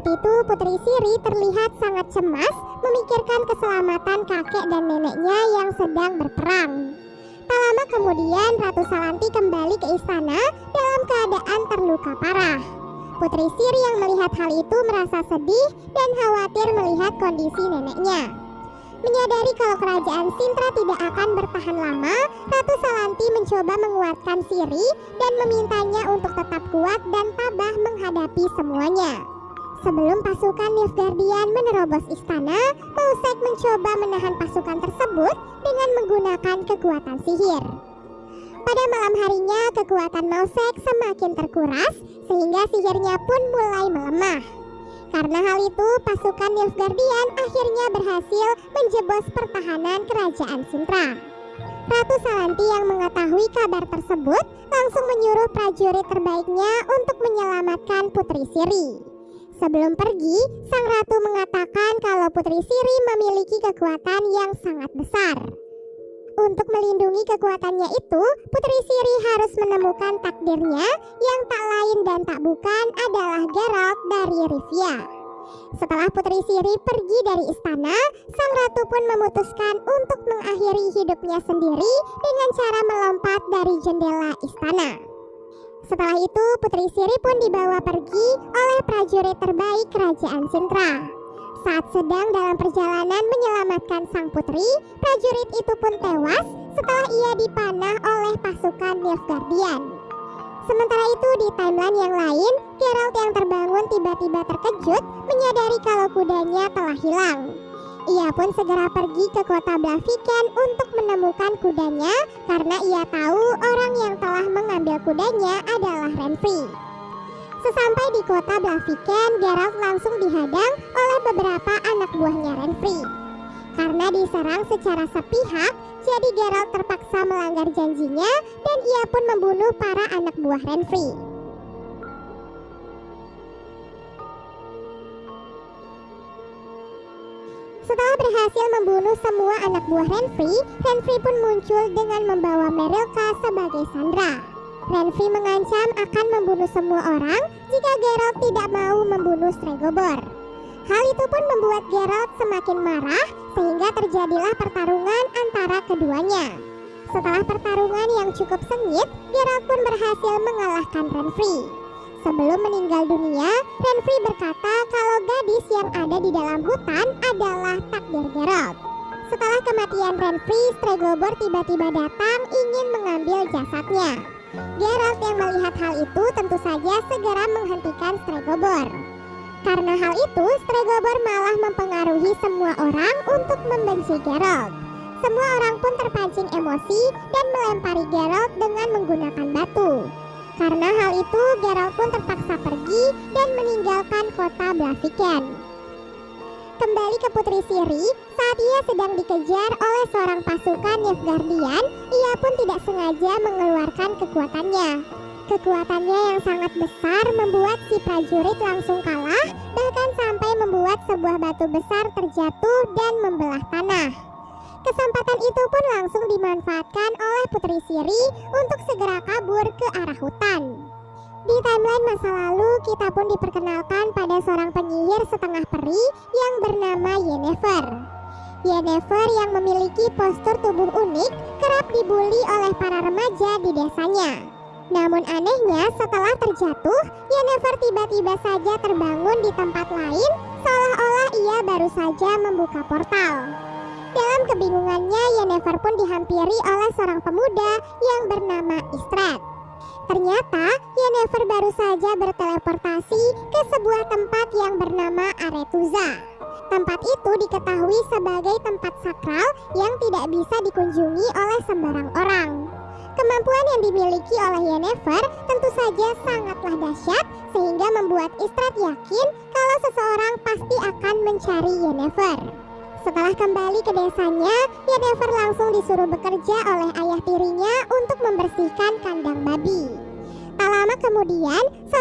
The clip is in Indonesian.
Saat itu Putri Siri terlihat sangat cemas memikirkan keselamatan kakek dan neneknya yang sedang berperang. Tak lama kemudian Ratu Salanti kembali ke istana dalam keadaan terluka parah. Putri Siri yang melihat hal itu merasa sedih dan khawatir melihat kondisi neneknya. Menyadari kalau kerajaan Sintra tidak akan bertahan lama, Ratu Salanti mencoba menguatkan Siri dan memintanya untuk tetap kuat dan tabah menghadapi semuanya. Sebelum pasukan Nilfgaardian menerobos istana, Mosag mencoba menahan pasukan tersebut dengan menggunakan kekuatan sihir. Pada malam harinya, kekuatan Mosag semakin terkuras sehingga sihirnya pun mulai melemah. Karena hal itu, pasukan Nilfgaardian akhirnya berhasil menjebos pertahanan kerajaan Sintra. Ratu Salanti yang mengetahui kabar tersebut langsung menyuruh prajurit terbaiknya untuk menyelamatkan Putri Siri. Sebelum pergi, sang ratu mengatakan kalau Putri Siri memiliki kekuatan yang sangat besar. Untuk melindungi kekuatannya itu, Putri Siri harus menemukan takdirnya yang tak lain dan tak bukan adalah Geralt dari Rivia. Setelah Putri Siri pergi dari istana, sang ratu pun memutuskan untuk mengakhiri hidupnya sendiri dengan cara melompat dari jendela istana. Setelah itu, Putri Siri pun dibawa pergi oleh prajurit terbaik kerajaan Sintra. Saat sedang dalam perjalanan menyelamatkan sang putri, prajurit itu pun tewas setelah ia dipanah oleh pasukan Nilfgaardian. Sementara itu di timeline yang lain, Geralt yang terbangun tiba-tiba terkejut menyadari kalau kudanya telah hilang. Ia pun segera pergi ke kota Blaviken untuk menemukan kudanya karena ia tahu orang yang telah mengambil kudanya adalah Renfri. Sesampai di kota Blaviken, Geralt langsung dihadang oleh beberapa anak buahnya Renfri. Karena diserang secara sepihak, jadi Geralt terpaksa melanggar janjinya dan ia pun membunuh para anak buah Renfri. Setelah berhasil membunuh semua anak buah Renfri, Renfri pun muncul dengan membawa Merilka sebagai sandera. Renfri mengancam akan membunuh semua orang jika Geralt tidak mau membunuh Stregobor. Hal itu pun membuat Geralt semakin marah sehingga terjadilah pertarungan antara keduanya. Setelah pertarungan yang cukup sengit, Geralt pun berhasil mengalahkan Renfri. Sebelum meninggal dunia, Renfri berkata kalau gadis yang ada di dalam hutan adalah takdir Geralt. Setelah kematian Renfri, Stregobor tiba-tiba datang ingin mengambil jasadnya. Geralt yang melihat hal itu tentu saja segera menghentikan Stregobor. Karena hal itu, Stregobor malah mempengaruhi semua orang untuk membenci Geralt. Semua orang pun terpancing emosi dan melempari Geralt dengan menggunakan batu. Karena hal itu, Geralt pun terpaksa pergi dan meninggalkan kota Blaviken. Kembali ke Putri Siri, saat ia sedang dikejar oleh seorang pasukan Nilfgaardian, ia pun tidak sengaja mengeluarkan kekuatannya. Kekuatannya yang sangat besar membuat si prajurit langsung kalah, bahkan sampai membuat sebuah batu besar terjatuh dan membelah tanah. Kesempatan itu pun langsung dimanfaatkan oleh Putri Siri untuk segera kabur ke arah hutan. Di timeline masa lalu, kita pun diperkenalkan pada seorang penyihir setengah peri yang bernama Yennefer. Yennefer yang memiliki postur tubuh unik kerap dibully oleh para remaja di desanya. Namun anehnya, setelah terjatuh, Yennefer tiba-tiba saja terbangun di tempat lain seolah-olah ia baru saja membuka portal. Dalam kebingungannya, Yennefer pun dihampiri oleh seorang pemuda yang bernama Istred. Ternyata, Yennefer baru saja berteleportasi ke sebuah tempat yang bernama Aretuza. Tempat itu diketahui sebagai tempat sakral yang tidak bisa dikunjungi oleh sembarang orang. Kemampuan yang dimiliki oleh Yennefer tentu saja sangatlah dahsyat sehingga membuat Istred yakin kalau seseorang pasti akan mencari Yennefer. Setelah kembali ke desanya, Yennefer langsung disuruh bekerja oleh ayah tirinya untuk membersihkan kandang babi. Tak lama kemudian, seorang